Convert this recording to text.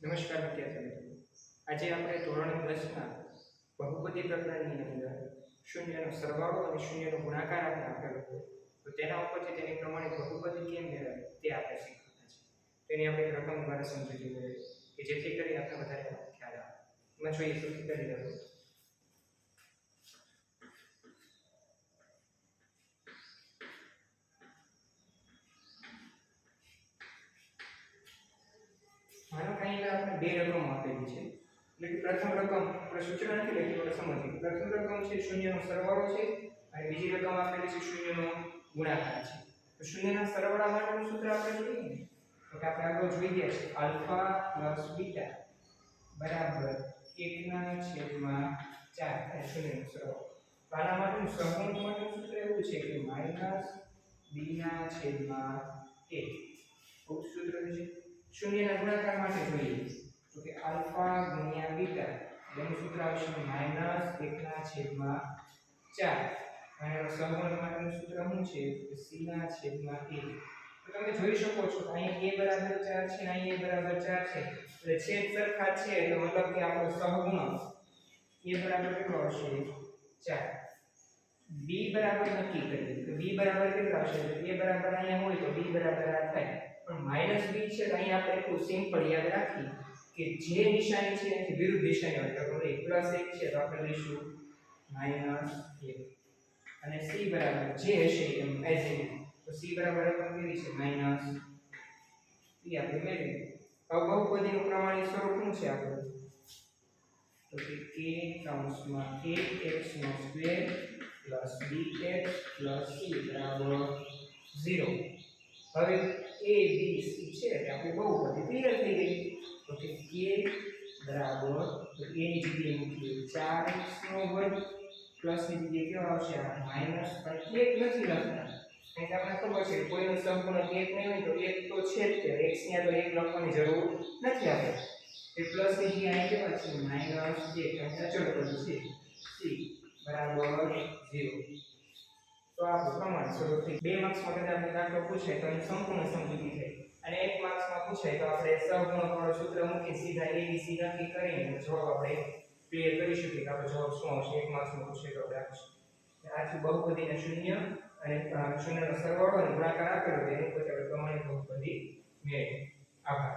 નમસ્કાર વિદ્યાર્થી મિત્રો. આજે આપણે ધોરણ 10ના બહુપદી પ્રકરણની અંદર શૂન્યનો સરવાળો અને શૂન્યનો ગુણાકાર આપણે આપેલો હતો. તો તેના ઉપરથી તેની પ્રમાણે બહુપદી કેમ મેળવવી તે આપણે શીખવાના છે. તેની આપણે એક રકમ દ્વારા સમજૂતી મેળવીએ કે જેથી કરી આપણે વધારે ખ્યાલ આવે. એમાં જોઈએ સૌથી પહેલી રકમ માનો કે અહીંયા આપણે બે રકમ આપેલી છે. એટલે કે પ્રથમ રકમ આપણે સૂત્ર નથી લખી આપણે સમજીએ. પ્રથમ રકમ છે શૂન્યનો સરવાળો છે અને બીજી રકમ આપેલી છે શૂન્યનો ગુણાકાર છે. તો શૂન્યના સરવાળા માટેનું સૂત્ર આપણે જોઈએ ને તો કે આપણે આગળ જોઈ ગયા છે આલ્ફા પ્લસ બીટા બરાબર 1/4 થાય શૂન્યનો સરવાળો. તો આના માટેનું સહગુણક માટેનું સૂત્ર એવું છે કે -b/a. સૂત્ર છે શૂન્યના ગુણાકાર માટે જોઈએ તો કે આલ્ફા ગુણ્યા બીટા એનું સૂત્ર આવશે -1/4 અને સહગુણક માટેનું સૂત્ર શું છે કે c/a. તો તમે જોઈ શકો છો કે અહીં a બરાબર 4 છે અહીં a બરાબર 4 છે એટલે છેદ સરખા છે એટલે મતલબ કે આપણો સહગુણક a બરાબર કેટલો આવશે 4 b બરાબર નક્કી કરીએ તો b બરાબર કેટલો આવશે a બરાબર અહીંયા હોય તો b બરાબર આ થાય પણ -b છે તો અહીં આપણે એટલું સિમ્પલ યાદ રાખી કે જે નિશાની છે એની વિરુદ્ધ નિશાની હોય તો +1 છે તો આપણે લઈશું -1 અને c બરાબર જે હશે એમ એઝ ઇટ તો c બરાબર રકમ કેવી છે -c આપણે મેળવીએ. હવે બહુપદીનું પ્રમાણિત સ્વરૂપ શું છે આપણું તો કે k(2) + bx + c બરાબર 0. હવે a b c છે એટલે આપણે બહુપદી ક્લિયર થઈ ગઈ. તો કે k બરાબર તો a ની જગ્યાએ મૂકીએ 4x² પ્લસ ની જગ્યાએ કેવો આવશે માઈનસ પણ 1 નથી લખતા કારણ કે આપણે ખબર છે કોઈનું સંપૂર્ણ 1 નહીં હોય તો 1 તો છે જ તે x ની આગળ 1 લખવાની જરૂર નથી આપણે એ પ્લસ ની જગ્યાએ કેવા છે -1 કારણ કે અચળ પદ છે c બરાબર 0. તો આ પ્રમાણ સ્વરૂપ થઈ 2 માર્ક્સમાં કદાચ આપણે દાખલો પૂછાય તો એની સંપૂર્ણ સમજૂતી થઈ અને 1 માર્ક્સમાં પૂછાય તો આપણે સહગુણક વાળું સૂત્ર મૂકી સીધા abc નક્કી કરીને જવાબ આપણે ક્લિયર કરી શકીએ કે આપણો જવાબ શું આવશે. 1 માર્ક્સમાં પૂછાય તો આપણે આપીશું. આથી બહુપદીને શૂન્ય અને શૂન્યનો સરવાળો અને ગુણાકાર આપેલો એની ઉપર આપણે પ્રમાણિત બહુપદી મેળવીએ. આભાર.